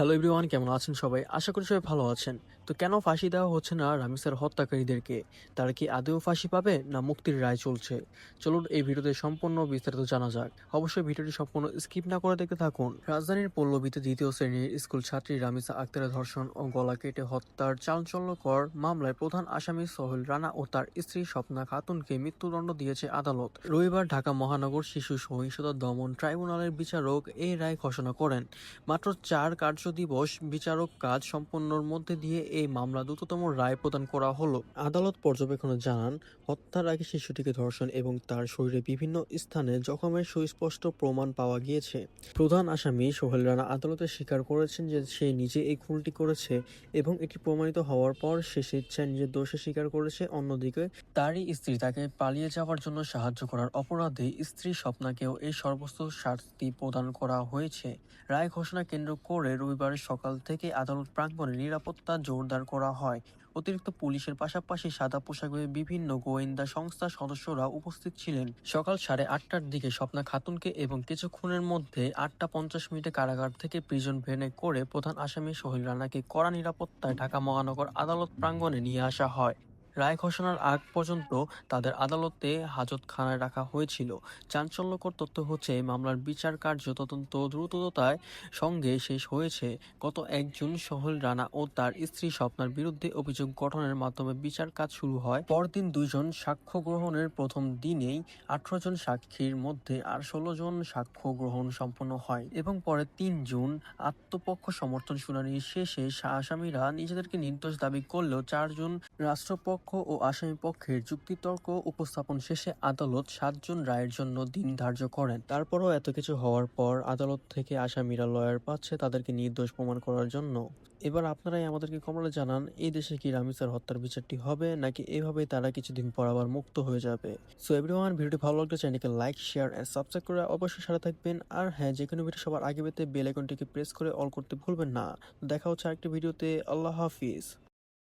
Hello everyone, কেমন আছেন সবাই? আশা করি সবাই ভালো আছেন। তো কেন ফাঁসি দেওয়া হচ্ছে না রামিসার হত্যাকারীদেরকে? তারা কি আদৌ ফাঁসি পাবে না মুক্তির রায় চলছে? চলুন এই ভিডিওতে সম্পূর্ণ বিস্তারিত জানা যাক। অবশ্যই ভিডিওটি সম্পূর্ণ স্কিপ না করে দেখতে থাকুন। রাজধানীর পল্লবীতে দ্বিতীয় শ্রেণীর স্কুল ছাত্রী রামিসা আক্তারের ধর্ষণ ও গলা কেটে হত্যার চাঞ্চল্যকর মামলায় প্রধান আসামি সোহেল রানা ও তার স্ত্রী স্বপ্না খাতুনকে মৃত্যুদণ্ড দিয়েছে আদালত। রবিবার ঢাকা মহানগর শিশু সহিংসতা দমন ট্রাইব্যুনালের বিচারক এই রায় ঘোষণা করেন। মাত্র ৪ কার্যদিবস বিচারক কাজ সম্পন্নর মধ্যে দিয়ে এই মামলা দ্রুততম রায় প্রদান করা হলো। আদালত পর্যবেক্ষণে জানান, হত্যার আগে শিশুটিকে ধর্ষণ এবং তার শরীরে বিভিন্ন স্থানে জখমের সুস্পষ্ট প্রমাণ পাওয়া গিয়েছে। প্রধান আসামি সোহেল রানা আদালতে স্বীকার করেছেন যে সে নিজে এই খুনটি করেছে এবং এটি প্রমাণিত হওয়ার পর সে স্বেচ্ছায় নিজের দোষে স্বীকার করেছে। অন্যদিকে তারই স্ত্রী তাকে পালিয়ে যাওয়ার জন্য সাহায্য করার অপরাধে স্ত্রী স্বপ্নাকেও এই সর্বোচ্চ শাস্তি প্রদান করা হয়েছে। রায় ঘোষণা কেন্দ্র করে রবিবার সকাল থেকে আদালত প্রাঙ্গণে নিরাপত্তা জোরদার করা হয়। অতিরিক্ত পুলিশের পাশাপাশি সাদা পোশাকে বিভিন্ন গোয়েন্দা সংস্থার সদস্যরা উপস্থিত ছিলেন। সকাল 8:30টার দিকে স্বপ্না খাতুনকে এবং কিছুক্ষণের মধ্যে 8:50 কারাগার থেকে প্রিজন ভ্যানে করে প্রধান আসামি সোহেল রানাকে কড়া নিরাপত্তায় ঢাকা মহানগর আদালত প্রাঙ্গণে নিয়ে আসা হয়। রায় ঘোষণার আগ পর্যন্ত তাদের আদালতে হাজতখানায় রাখা হয়েছিল। চাঞ্চল্যকর তথ্য হচ্ছে, মামলার বিচার কার্য তদন্ত দ্রুততার সঙ্গে শেষ হয়েছে। গত ১ জুন সোহেল রানা ও তার স্ত্রী স্বপ্নার বিরুদ্ধে অভিযোগ গঠনের মাধ্যমে বিচার কাজ শুরু হয়। পরদিন ২ জন সাক্ষ্য গ্রহণের প্রথম দিনেই ১৮ জন সাক্ষীর মধ্যে আর ১৬ জন সাক্ষ্য গ্রহণ সম্পন্ন হয় এবং পরে ৩ জুন আত্মপক্ষ সমর্থন শুনানি শেষে আসামিরা নিজেদেরকে নির্দোষ দাবি করলেও ৪ জুন রাষ্ট্রপক্ষ ও আসামি পক্ষের যুক্তিতর্ক উপস্থাপন শেষে আদালত ৭ জুন রায়ের জন্য দিন ধার্য করেন। তারপরও এত কিছু হওয়ার পর আদালত থেকে আসামিরা লয়ার পাচ্ছে তাদেরকে নির্দোষ প্রমাণ করার জন্য। এবার আপনারাই আমাদেরকে কমেন্টে জানান, এই দেশে কি রামিসার হত্যার বিচারটি হবে নাকি এভাবে তারা কিছুদিন পর আবার মুক্ত হয়ে যাবে? সো এভরিওয়ান, ভিডিওটি ভালো লাগলে চ্যানেলকে লাইক, শেয়ার এন্ড সাবস্ক্রাইব করে অবশ্যই সাথে থাকবেন। আর হ্যাঁ, যে কোনো ভিডিও সবার আগে পেতে বেল আইকনটিকে প্রেস করে অল করতে ভুলবেন না। দেখা হচ্ছে আরেকটি ভিডিওতে। আল্লাহ হাফিজ।